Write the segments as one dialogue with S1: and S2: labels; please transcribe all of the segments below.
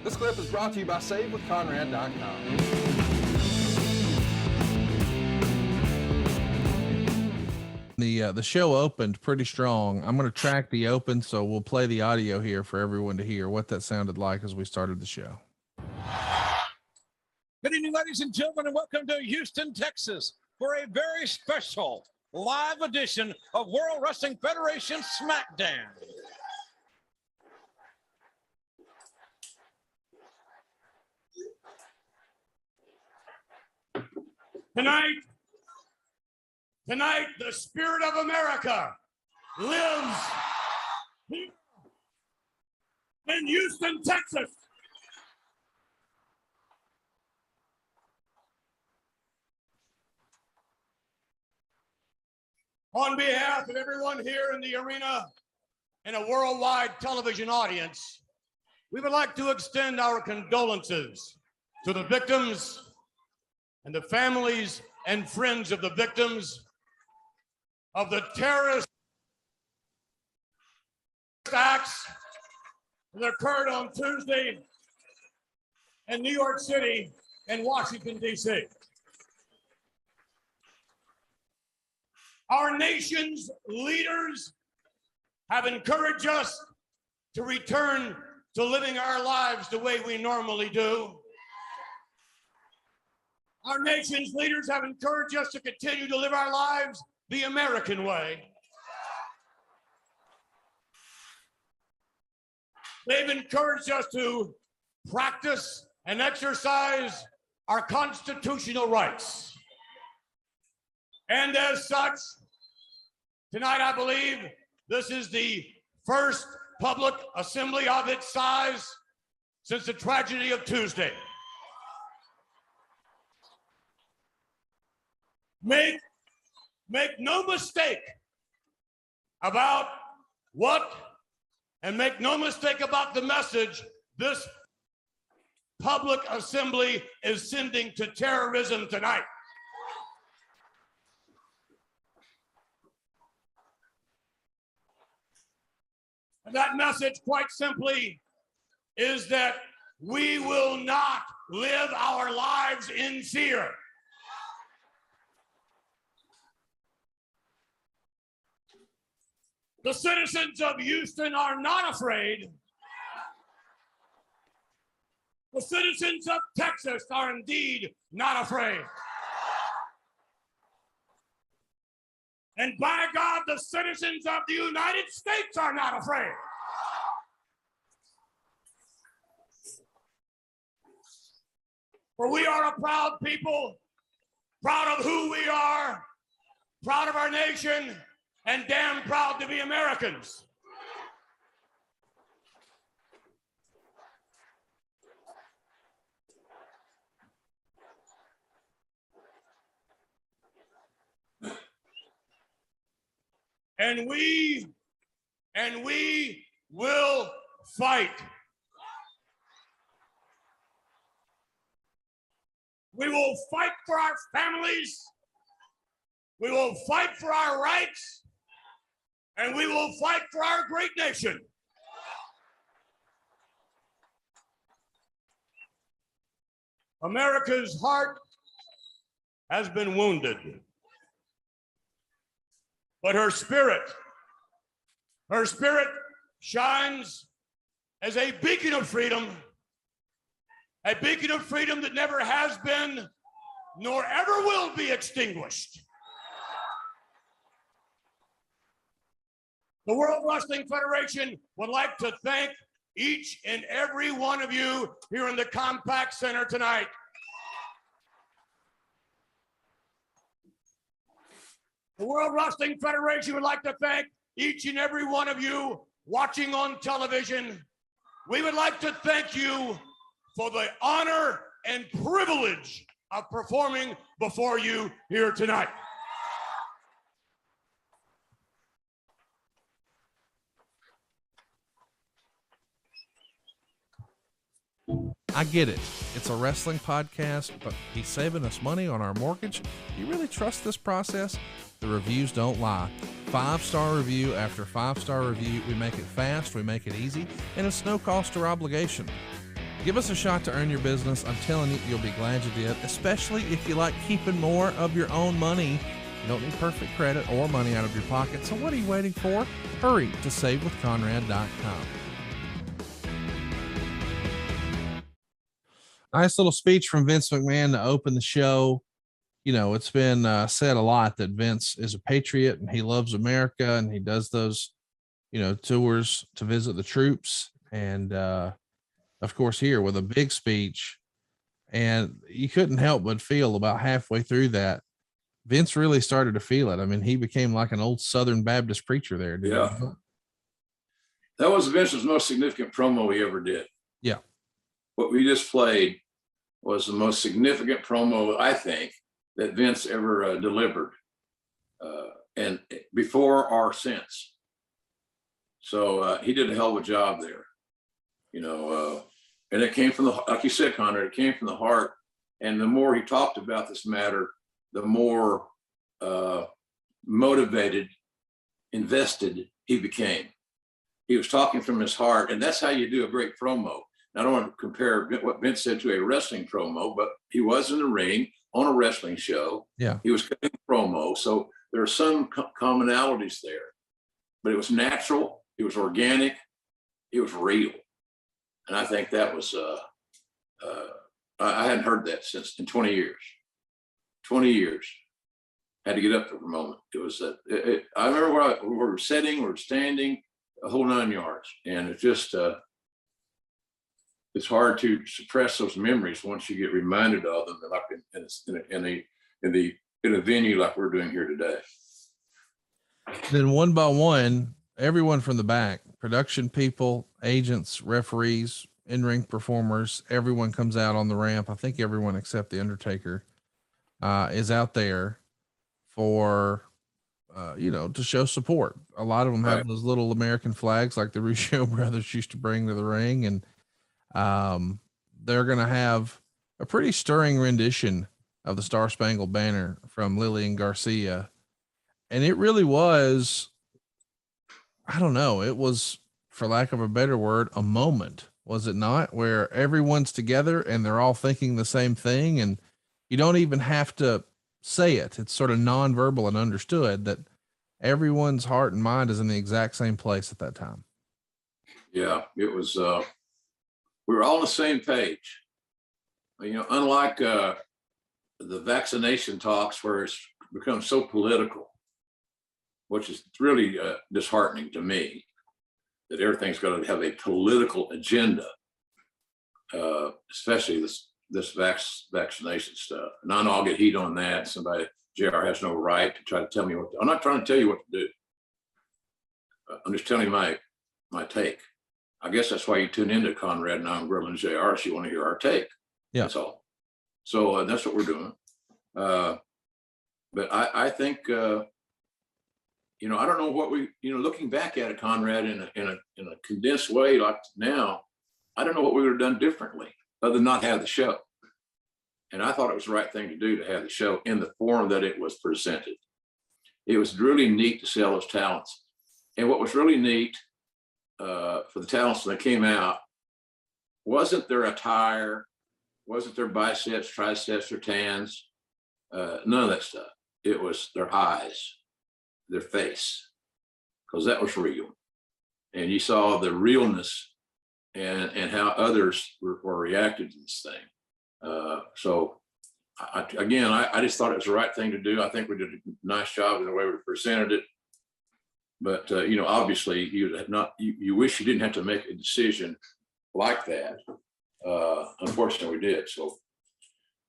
S1: This clip is brought to you by SaveWithConrad.com.
S2: The show opened pretty strong. I'm going to track the open, so we'll play the audio here for everyone to hear what that sounded like as we started the show.
S3: Good evening, ladies and gentlemen, and welcome to Houston, Texas, for a very special live edition of World Wrestling Federation Smackdown.
S4: Tonight, the spirit of America lives here in Houston, Texas. On behalf of everyone here in the arena and a worldwide television audience, we would like to extend our condolences to the victims and the families and friends of the victims of the terrorist acts that occurred on Tuesday in New York City and Washington, D.C. Our nation's leaders have encouraged us to return to living our lives the way we normally do. Our nation's leaders have encouraged us to continue to live our lives the American way. They've encouraged us to practice and exercise our constitutional rights. And as such, tonight I believe this is the first public assembly of its size since the tragedy of Tuesday. Make no mistake about what, and make no mistake about the message this public assembly is sending to terrorism tonight. And that message, quite simply, is that we will not live our lives in fear. The citizens of Houston are not afraid. The citizens of Texas are indeed not afraid. And by God, the citizens of the United States are not afraid. For we are a proud people, proud of who we are, proud of our nation, and damn proud to be Americans. And we will fight. We will fight for our families. We will fight for our rights. And we will fight for our great nation. America's heart has been wounded. But her spirit shines as a beacon of freedom that never has been nor ever will be extinguished. The World Wrestling Federation would like to thank each and every one of you here in the Compact Center tonight. The World Wrestling Federation would like to thank each and every one of you watching on television. We would like to thank you for the honor and privilege of performing before you here tonight.
S2: I get it. It's a wrestling podcast, but he's saving us money on our mortgage. Do you really trust this process? The reviews don't lie. 5-star review after 5-star review. We make it fast, we make it easy, and it's no cost or obligation. Give us a shot to earn your business. I'm telling you, you'll be glad you did, especially if you like keeping more of your own money. You don't need perfect credit or money out of your pocket. So what are you waiting for? Hurry to savewithconrad.com. Nice little speech from Vince McMahon to open the show. You know, it's been said a lot that Vince is a patriot and he loves America, and he does those, tours to visit the troops. And, of course, here with a big speech, and you couldn't help but feel about halfway through that Vince really started to feel it. I mean, he became like an old Southern Baptist preacher there.
S5: Yeah. That was Vince's most significant promo he ever did.
S2: Yeah.
S5: What we just played was the most significant promo, I think, that Vince ever delivered, and before or since. So he did a hell of a job there, and it came from like you said, Conrad, it came from the heart. And the more he talked about this matter, the more motivated, invested he became. He was talking from his heart, and that's how you do a great promo. I don't want to compare what Vince said to a wrestling promo, but he was in the ring on a wrestling show.
S2: Yeah.
S5: He was cutting promo. So there are some commonalities there, but it was natural. It was organic. It was real. And I think that was, I hadn't heard that since in 20 years. 20 years. Had to get up there for a moment. It was, I remember where we were sitting, we were standing, a whole 9 yards. And it just, it's hard to suppress those memories once you get reminded of them, like in a venue like we're doing here today.
S2: Then one by one, everyone from the back, production people, agents, referees, in-ring performers, everyone comes out on the ramp. I think everyone except the Undertaker is out there for, to show support. A lot of them have those little American flags like the Ruscio brothers used to bring to the ring. And they're going to have a pretty stirring rendition of the Star Spangled Banner from Lillian Garcia. And it really was, I don't know, it was, for lack of a better word, a moment, was it not? Where everyone's together and they're all thinking the same thing. And you don't even have to say it. It's sort of nonverbal and understood that everyone's heart and mind is in the exact same place at that time.
S5: Yeah, it was, we were all on the same page. Unlike the vaccination talks where it's become so political, which is really disheartening to me, that everything's going to have a political agenda, especially this vaccination stuff. And I know I'll get heat on that. Somebody, JR has no right to try to tell me what to, I'm not trying to tell you what to do. I'm just telling you my take. I guess that's why you tune into Conrad and I'm Grilling JR, so you want to hear our take.
S2: Yeah.
S5: That's all. So that's what we're doing. But I think, I don't know what we, looking back at it, Conrad, in a condensed way like now, I don't know what we would have done differently other than not have the show. And I thought it was the right thing to do to have the show in the form that it was presented. It was really neat to see all those talents. And what was really neat for the talents that came out wasn't their attire, wasn't their biceps, triceps, or tans, none of that stuff. It was their eyes, their face, because that was real. And you saw the realness and how others were reacting to this thing. So I just thought it was the right thing to do. I think we did a nice job in the way we presented it. But, obviously you wish you didn't have to make a decision like that. Unfortunately we did. So,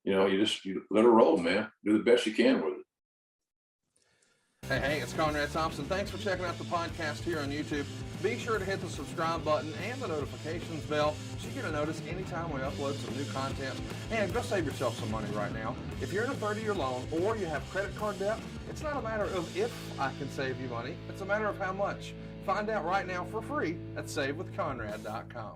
S5: you let it roll, man. Do the best you can with it.
S1: Hey, it's Conrad Thompson. Thanks for checking out the podcast here on YouTube. Be sure to hit the subscribe button and the notifications bell so you get a notice anytime we upload some new content. And go save yourself some money right now. If you're in a 30-year loan or you have credit card debt, it's not a matter of if I can save you money. It's a matter of how much. Find out right now for free at savewithconrad.com.